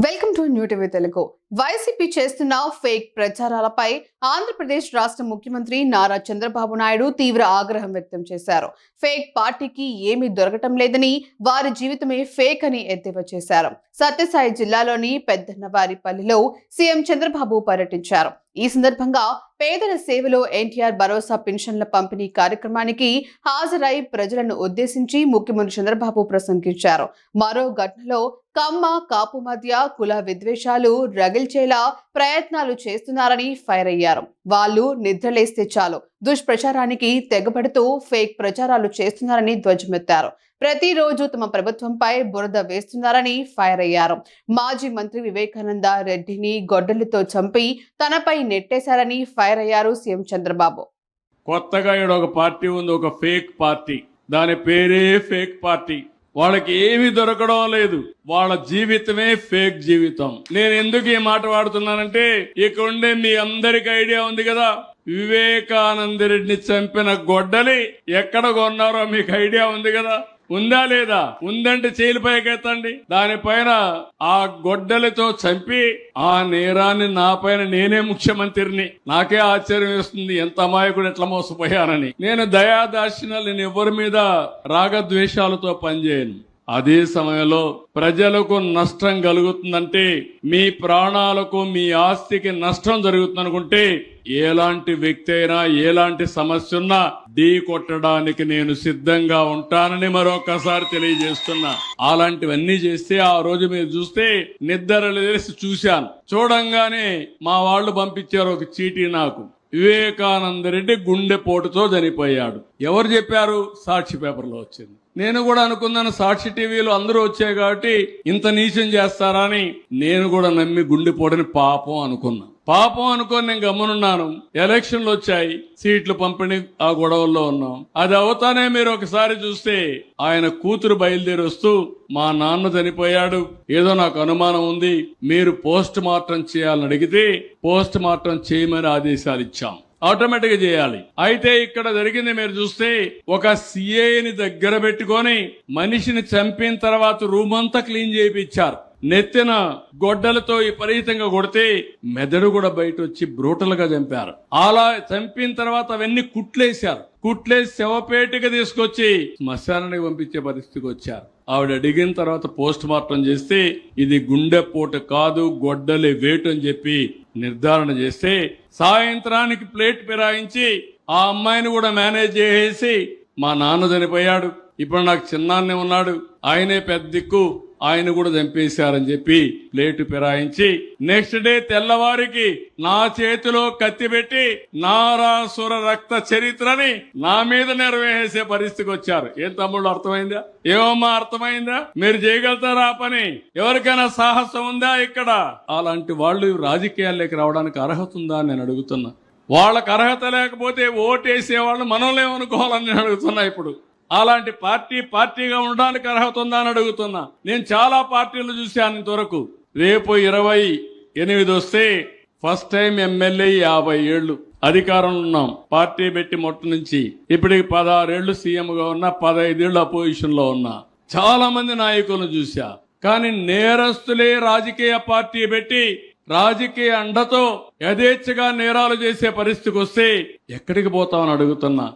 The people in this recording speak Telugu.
Welcome to new TV Telugu. YCP చేస్తున్న ఫేక్ ప్రచారాలపై ఆంధ్రప్రదేశ్ రాష్ట్ర ముఖ్యమంత్రి నారా చంద్రబాబు నాయుడు తీవ్ర ఆగ్రహం వ్యక్తం చేశారు. ఫేక్ పార్టీకి ఏమీ దొరకటం లేదని, వారి జీవితమే ఫేక్ అని ఎద్దేవా చేశారు. సత్యసాయి జిల్లాలోని పెద్దన్నవారిపల్లిలో సీఎం చంద్రబాబు పర్యటించారు. ఈ సందర్భంగా పేదల సేవలో ఎన్టీఆర్ భరోసా పెన్షన్ల పంపిణీ కార్యక్రమానికి హాజరై ప్రజలను ఉద్దేశించి ముఖ్యమంత్రి చంద్రబాబు ప్రసంగించారు. మరో ఘటనలో కమ్మ కాపు మధ్య కుల విద్వేషాలు రగిల్చేలా ప్రయత్నాలు చేస్తున్నారని ఫైర్ అయ్యారు. వాళ్ళు నిద్రలేస్తే చాలు దుష్ప్రచారానికి తెగబడుతూ ఫేక్ ప్రచారాలు చేస్తున్నారని ధ్వజమెత్తారు. ప్రతిరోజు తమ ప్రభుత్వంపై బురద వేస్తున్నారని ఫైర్ అయ్యారు. మాజీ మంత్రి వివేకానంద రెడ్డిని గొడ్డలితో చంపి తనపై నెట్టేశారని ఫైర్ అయ్యారు సీఎం చంద్రబాబు. కొత్తగా ఇక్కడ ఒక పార్టీ ఉంది, ఒక ఫేక్ పార్టీ. దాని పేరే ఫేక్ పార్టీ. వాళ్ళకి ఏమీ దొరకడం లేదు, వాళ్ళ జీవితమే ఫేక్ జీవితం. నేను ఎందుకు ఈ మాట వాడుతున్నానంటే, ఇక్కడ ఉండే మీ అందరికి ఐడియా ఉంది కదా, వివేకానంద రెడ్డిని చంపిన గొడ్డలి ఎక్కడ కొన్నారో మీకు ఐడియా ఉంది కదా, ఉందా లేదా? ఉందంటే చేయిలు పైకెత్తండి. దానిపైన ఆ గొడ్డలితో చంపి ఆ నేరాన్ని నా పైన నేనే ముఖ్యమంత్రిని. నాకే ఆశ్చర్యం వేస్తుంది, ఎంత అమాయకుడు ఎట్లా మోసపోయానని. నేను దయాదాక్షిణ్యాలు, నేను ఎవరి మీద రాగద్వేషాలతో పనిచేయను. అదే సమయంలో ప్రజలకు నష్టం కలుగుతుందంటే, మీ ప్రాణాలకు మీ ఆస్తికి నష్టం జరుగుతుందనుకుంటే, ఎలాంటి వ్యక్తి అయినా ఎలాంటి సమస్య ఉన్నా ఢీ కొట్టడానికి నేను సిద్ధంగా ఉంటానని మరొకసారి తెలియజేస్తున్నా. అలాంటివన్నీ చేస్తే ఆ రోజు మీరు చూస్తే నిద్రలు తెలిసి చూశాను. చూడంగానే మా వాళ్ళు పంపించారు ఒక చీటీ నాకు. వివేకానంద రెడ్డి గుండెపోటుతో చనిపోయాడు. ఎవరు చెప్పారు? సాక్షి పేపర్లో వచ్చింది. నేను కూడా అనుకున్నాను, సాక్షి టీవీలో అందరూ వచ్చాయి కాబట్టి ఇంత నీచం చేస్తారా అని. నేను కూడా నమ్మి గుండెపోటుని పాపం అనుకొని నేను గమనున్నాను. ఎలక్షన్లు వచ్చాయి, సీట్లు పంపిణీ ఆ గొడవల్లో ఉన్నాం. అది అవుతానే మీరు ఒకసారి చూస్తే ఆయన కూతురు బయలుదేరి వస్తూ, మా నాన్న చనిపోయాడు, ఏదో నాకు అనుమానం ఉంది, మీరు పోస్ట్ మార్టం చేయాలని అడిగితే పోస్ట్ మార్టం చేయమని ఆదేశాలు ఇచ్చాం. ఆటోమేటిక్ గా చేయాలి. అయితే ఇక్కడ జరిగింది మీరు చూస్తే, ఒక సిఐని దగ్గర పెట్టుకొని మనిషిని చంపిన తర్వాత రూమ్ అంతా క్లీన్ చేయించారు. నెత్తిన గొడ్డలతో విపరీతంగా కొడితే మెదడు కూడా బయట వచ్చి బ్రూటల్ గా చంపారు. అలా చంపిన తర్వాత అవన్నీ కుట్లేసి శవపేటగా తీసుకొచ్చి శ్మశానానికి పంపించే పరిస్థితికి వచ్చారు. ఆవిడ అడిగిన తర్వాత పోస్ట్ మార్టం చేస్తే ఇది గుండెపోటు కాదు, గొడ్డలి వేటు అని చెప్పి నిర్ధారణ చేస్తే, సాయంత్రానికి ప్లేట్ ఫిరాయించి ఆ అమ్మాయిని కూడా మేనేజ్ చేసేసి, మా నాన్న చనిపోయాడు, ఇప్పుడు నాకు చిన్నాన్నే ఉన్నాడు, ఆయనే పెద్ద దిక్కు, ఆయన కూడా చంపేశారని చెప్పి ప్లేటు ఫిరాయించి, నెక్స్ట్ డే తెల్లవారికి నా చేతిలో కత్తి పెట్టి నారాసుర రక్త చరిత్రని నా మీద నెరవేసే పరిస్థితికి వచ్చారు. ఏం తమ్ముళ్ళు, అర్థమైందా? ఏమమ్మా అర్థమైందా? మీరు చేయగలుగుతారా ఆ పని? ఎవరికైనా సాహసం ఉందా ఇక్కడ? అలాంటి వాళ్ళు రాజకీయాల్లోకి రావడానికి అర్హత ఉందా అని నేను అడుగుతున్నా. వాళ్ళకి అర్హత లేకపోతే ఓటేసే వాళ్ళు మనల్ని ఏమనుకోవాలని నేను అడుగుతున్నా. ఇప్పుడు అలాంటి పార్టీగా ఉండడానికి అర్హత ఉందా అని అడుగుతున్నా. నేను చాలా పార్టీలు చూశాను ఇంతవరకు. రేపు 28 వస్తే ఫస్ట్ టైం ఎమ్మెల్యే 50 ఏళ్లు అధికారంలో ఉన్నాం. పార్టీ పెట్టి మొట్ట నుంచి ఇప్పటికి 16 ఏళ్లు సీఎంగా ఉన్నా, 15 ఏళ్లు అపోజిషన్ లో ఉన్నా. చాలా మంది నాయకులను చూశా. కానీ నేరస్తులే రాజకీయ పార్టీ పెట్టి రాజకీయ అండతో యథేచ్ఛగా నేరాలు చేసే పరిస్థితికి వస్తే ఎక్కడికి పోతామని అడుగుతున్నా.